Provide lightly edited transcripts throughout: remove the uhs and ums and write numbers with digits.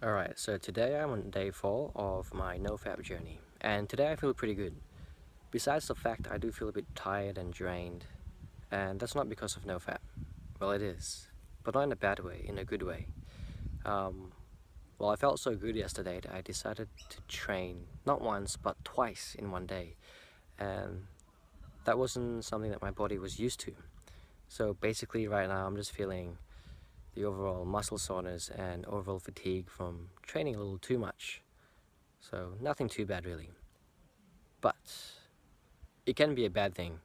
Alright, so today I'm on day 4 of my Nofap journey, and today I feel pretty good. Besides the fact I do feel a bit tired and drained, and that's not because of Nofap. Well, it is, but not in a bad way, in a good way. Um, well, I felt so good yesterday that I decided to train, not once, but twice in one day, and that wasn't something that my body was used to. So basically right now I'm just feeling the overall muscle soreness and overall fatigue from training a little too much. So nothing too bad really. But it can be a bad thing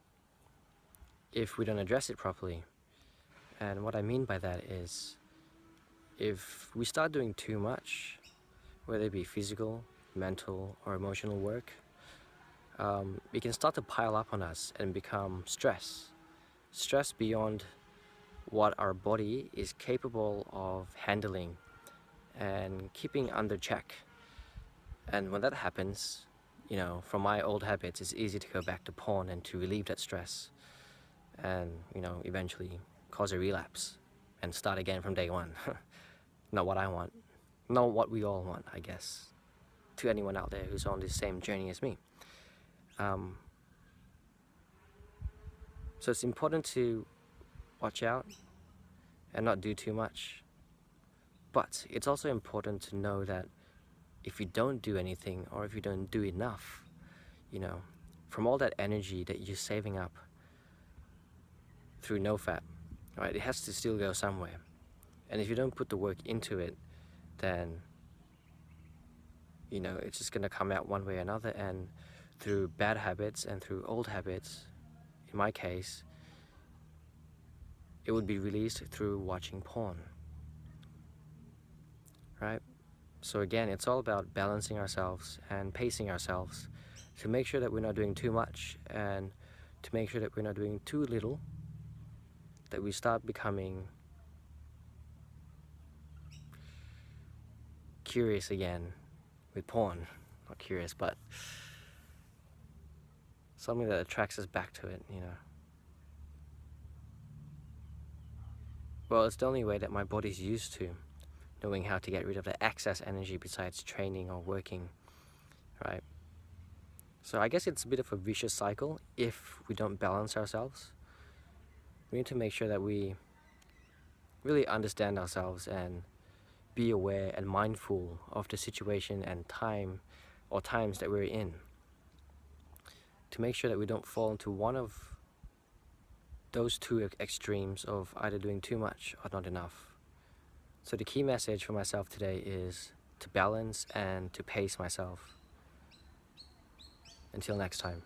if we don't address it properly. And what I mean by that is if we start doing too much, whether it be physical, mental, or emotional work, it can start to pile up on us and become stress. Stress beyond what our body is capable of handling and keeping under check. And when that happens, from my old habits, it's easy to go back to porn and to relieve that stress and, eventually cause a relapse and start again from day one. Not what I want. Not what we all want, I guess, to anyone out there who's on this same journey as me. So it's important to watch out and not do too much. But it's also important to know that if you don't do anything or if you don't do enough, from all that energy that you're saving up through Nofap, right, it has to still go somewhere. And if you don't put the work into it, then it's just gonna come out one way or another, and through bad habits and through old habits, in my case, it would be released through watching porn, right? So again, it's all about balancing ourselves and pacing ourselves to make sure that we're not doing too much and to make sure that we're not doing too little, that we start becoming curious again with porn. Not curious, but something that attracts us back to it. Well, it's the only way that my body's used to, knowing how to get rid of the excess energy besides training or working, right? So I guess it's a bit of a vicious cycle if we don't balance ourselves. We need to make sure that we really understand ourselves and be aware and mindful of the situation and time or times that we're in, to make sure that we don't fall into one of those two extremes of either doing too much or not enough. So the key message for myself today is to balance and to pace myself. Until next time.